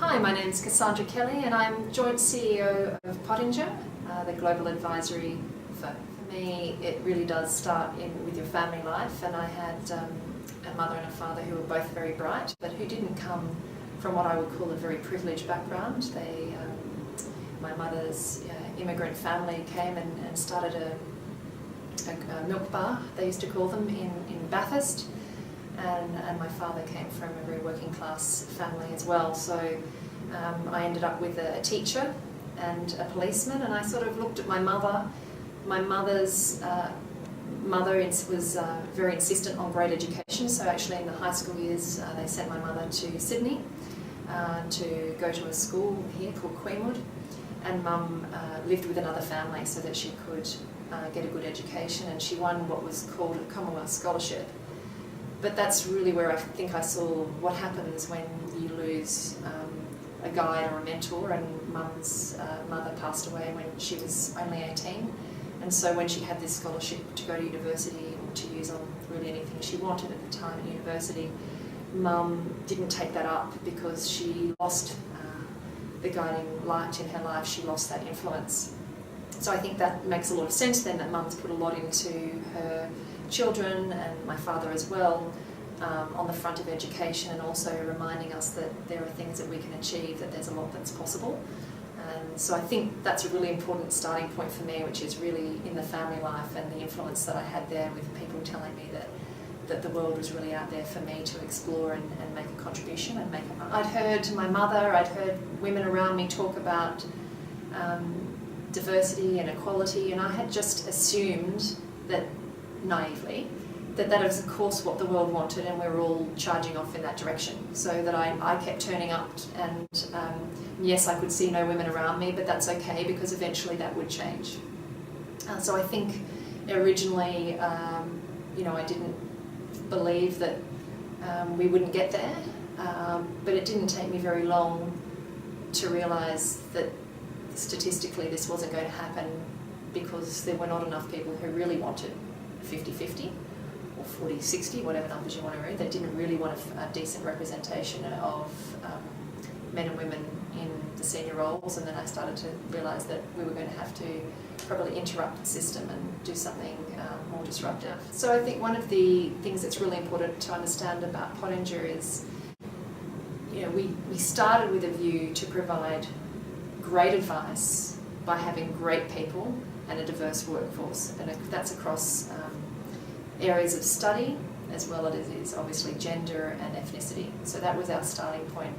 Hi, my name's Cassandra Kelly and I'm Joint CEO of Pottinger, the global advisory firm. For me, it really does start with your family life, and I had a mother and a father who were both very bright, but who didn't come from what I would call a very privileged background. My mother's immigrant family came and started a milk bar, they used to call them, in Bathurst. And my father came from a very working class family as well. So I ended up with a teacher and a policeman, and I sort of looked at my mother. My mother's mother was very insistent on great education, so actually in the high school years they sent my mother to Sydney to go to a school here called Queenwood, and Mum lived with another family so that she could get a good education, and she won what was called a Commonwealth Scholarship. But that's really where I think I saw what happens when you lose a guide or a mentor, and Mum's mother passed away when she was only 18. And so when she had this scholarship to go to university or to use on really anything she wanted at the time at university, Mum didn't take that up because she lost the guiding light in her life. She lost that influence. So I think that makes a lot of sense then, that Mum's put a lot into her children, and my father as well, on the front of education, and also reminding us that there are things that we can achieve, that there's a lot that's possible. And so I think that's a really important starting point for me, which is really in the family life and the influence that I had there, with people telling me that the world was really out there for me to explore and make a contribution and make a mark. I'd heard my mother, I'd heard women around me talk about diversity and equality, and I had just assumed that, naively, that was of course what the world wanted, and we were all charging off in that direction. So that I kept turning up, and yes, I could see no women around me, but that's okay, because eventually that would change. So I think originally, I didn't believe that we wouldn't get there, but it didn't take me very long to realise that statistically this wasn't going to happen, because there were not enough people who really wanted 50-50 or 40-60, whatever numbers you want to read, that didn't really want a decent representation of men and women in the senior roles. And then I started to realise that we were going to have to probably interrupt the system and do something more disruptive. So I think one of the things that's really important to understand about Pottinger is, we started with a view to provide great advice by having great people and a diverse workforce, and that's across areas of study, as well as it is obviously gender and ethnicity. So that was our starting point.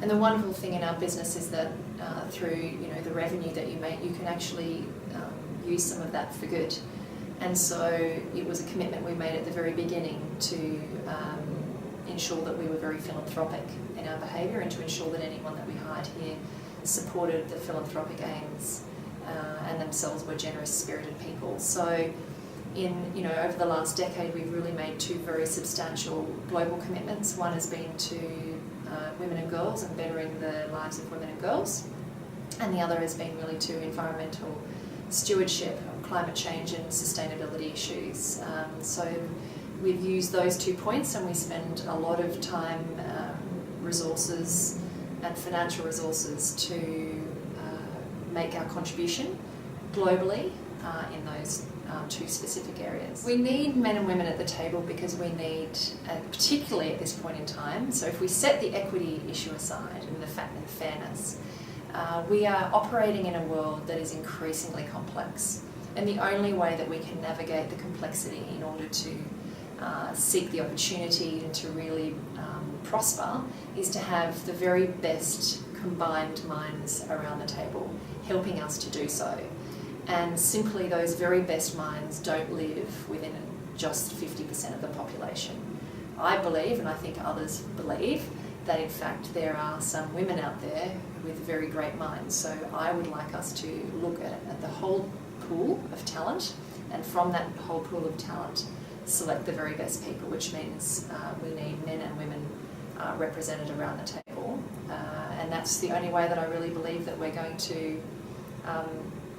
And the wonderful thing in our business is that through the revenue that you make, you can actually use some of that for good. And so it was a commitment we made at the very beginning to ensure that we were very philanthropic in our behaviour, and to ensure that anyone that we hired here supported the philanthropic aims and themselves were generous spirited people. So over the last decade, we've really made two very substantial global commitments. One has been to women and girls and bettering the lives of women and girls, and the other has been really to environmental stewardship, climate change and sustainability issues. So we've used those 2 points, and we spend a lot of time, resources and financial resources to make our contribution globally in those two specific areas. We need men and women at the table because we need, particularly at this point in time, so if we set the equity issue aside and the fact and fairness, we are operating in a world that is increasingly complex, and the only way that we can navigate the complexity in order to seek the opportunity and to really prosper is to have the very best combined minds around the table helping us to do so. And simply those very best minds don't live within just 50% of the population. I believe, and I think others believe, that in fact there are some women out there with very great minds. So I would like us to look at the whole pool of talent, and from that whole pool of talent select the very best people, which means we need men and women represented around the table. And that's the only way that I really believe that we're going to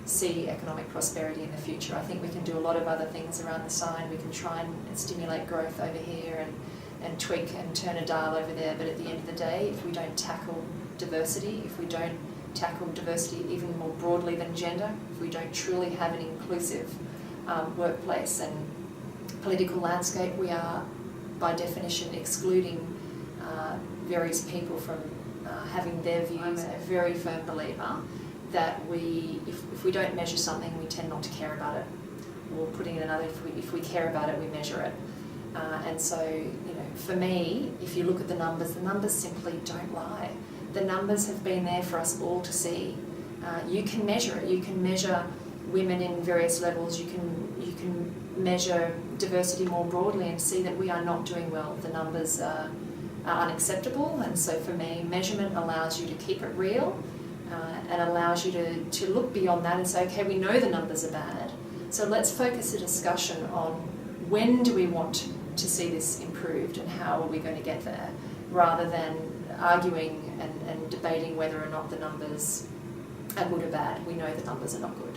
see economic prosperity in the future. I think we can do a lot of other things around the side. We can try and stimulate growth over here and tweak and turn a dial over there, but at the end of the day, if we don't tackle diversity, if we don't tackle diversity even more broadly than gender, if we don't truly have an inclusive workplace and political landscape, we are by definition excluding various people from having their views. I'm a very firm believer that if we don't measure something, we tend not to care about it. Or putting it another, if we care about it, we measure it. And so, for me, if you look at the numbers simply don't lie. The numbers have been there for us all to see. You can measure it. You can measure women in various levels. You can measure diversity more broadly and see that we are not doing well. The numbers are unacceptable, and so for me, measurement allows you to keep it real and allows you to look beyond that and say, okay, we know the numbers are bad, so let's focus a discussion on when do we want to see this improved and how are we going to get there, rather than arguing and debating whether or not the numbers are good or bad. We know the numbers are not good.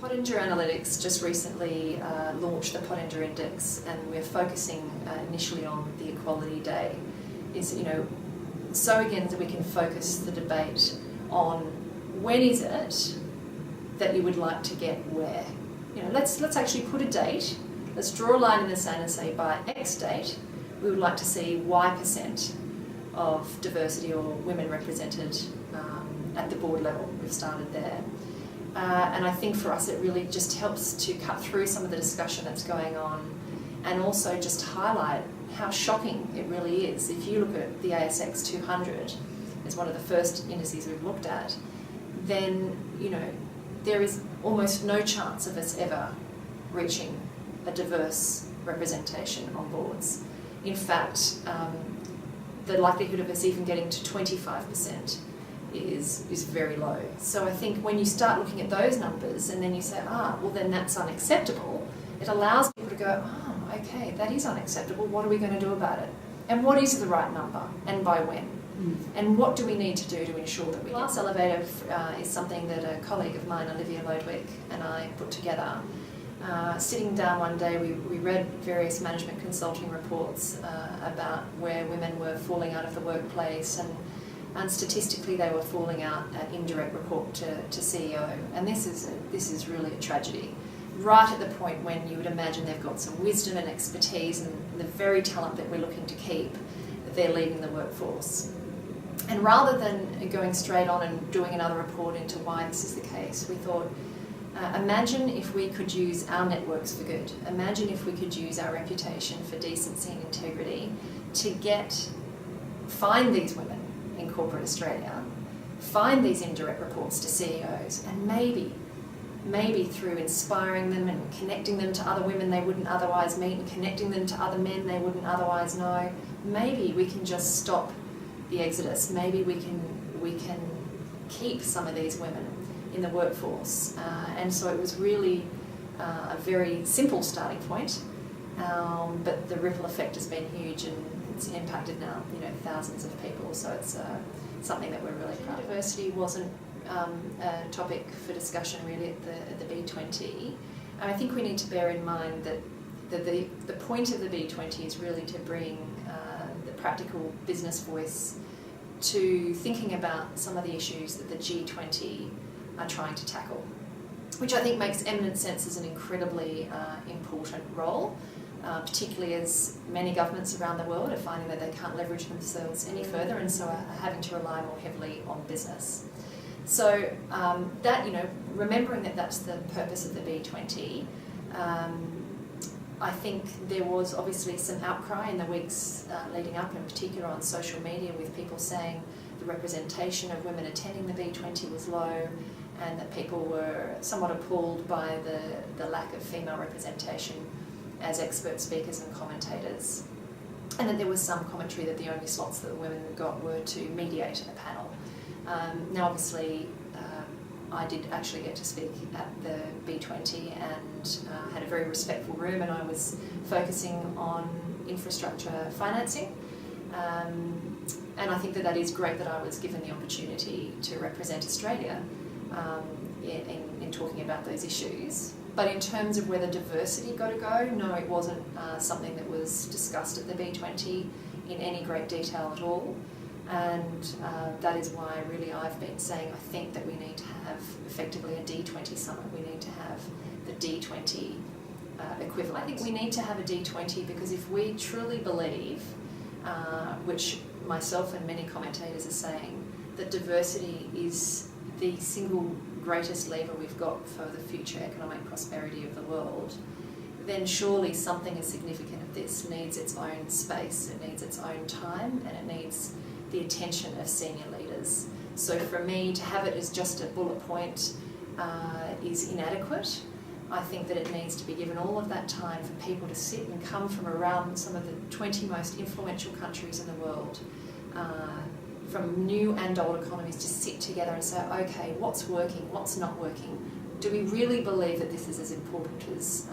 Pottinger Analytics just recently launched the Pottinger Index, and we're focusing initially on the Equality Day. So again that we can focus the debate on when is it that you would like to get where. Let's actually put a date. Let's draw a line in the sand and say by X date we would like to see Y% of diversity or women represented at the board level. We've started there. And I think for us it really just helps to cut through some of the discussion that's going on and also just highlight how shocking it really is. If you look at the ASX 200 as one of the first indices we've looked at, then there is almost no chance of us ever reaching a diverse representation on boards. In fact, the likelihood of us even getting to 25% is very low. So I think when you start looking at those numbers and then you say, well then that's unacceptable, it allows people to go, okay, that is unacceptable, what are we going to do about it? And what is the right number and by when? And what do we need to do to ensure that we get? Glass elevator is something that a colleague of mine, Olivia Lodwick, and I put together. Sitting down one day, we read various management consulting reports about where women were falling out of the workplace, and statistically they were falling out at indirect report to CEO. And this is really a tragedy. Right at the point when you would imagine they've got some wisdom and expertise and the very talent that we're looking to keep, they're leaving the workforce. And rather than going straight on and doing another report into why this is the case, we thought, imagine if we could use our networks for good. Imagine if we could use our reputation for decency and integrity to find these women in corporate Australia, find these indirect reports to CEOs, and maybe through inspiring them and connecting them to other women they wouldn't otherwise meet and connecting them to other men they wouldn't otherwise know, maybe we can just stop the exodus. Maybe we can keep some of these women in the workforce. And so it was really a very simple starting point, but the ripple effect has been huge and it's impacted now thousands of people. So it's something that we're really proud of. Diversity wasn't a topic for discussion really at the B20. I think we need to bear in mind that the point of the B20 is really to bring the practical business voice to thinking about some of the issues that the G20 are trying to tackle, which I think makes eminent sense as an incredibly important role, particularly as many governments around the world are finding that they can't leverage themselves any further and so are having to rely more heavily on business. So remembering that that's the purpose of the B20, I think there was obviously some outcry in the weeks leading up, in particular on social media, with people saying the representation of women attending the B20 was low and that people were somewhat appalled by the lack of female representation as expert speakers and commentators. And that there was some commentary that the only slots that the women got were to mediate a panel. Now obviously I did actually get to speak at the B20 and had a very respectful room, and I was focusing on infrastructure financing. And I think that is great that I was given the opportunity to represent Australia in talking about those issues. But in terms of whether diversity got to go, no, it wasn't something that was discussed at the B20 in any great detail at all. And that is why really I've been saying I think that we need to have effectively a D20 summit. We need to have the D20 equivalent. I think we need to have a D20 because if we truly believe, which myself and many commentators are saying, that diversity is the single greatest lever we've got for the future economic prosperity of the world, then surely something as significant as this needs its own space, it needs its own time, and it needs the attention of senior leaders. So for me, to have it as just a bullet point is inadequate. I think that it needs to be given all of that time for people to sit and come from around some of the 20 most influential countries in the world, from new and old economies, to sit together and say, okay, what's working, what's not working? Do we really believe that this is as important as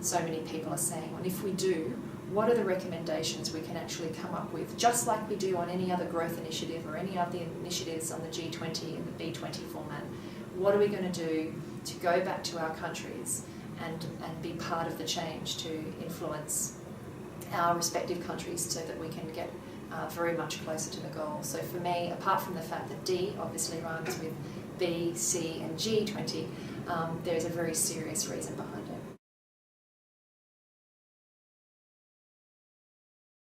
so many people are saying? And if we do, what are the recommendations we can actually come up with, just like we do on any other growth initiative or any other initiatives on the G20 and the B20 format? What are we going to do to go back to our countries and be part of the change to influence our respective countries so that we can get very much closer to the goal? So for me, apart from the fact that D obviously rhymes with B, C and G20, there's a very serious reason behind it.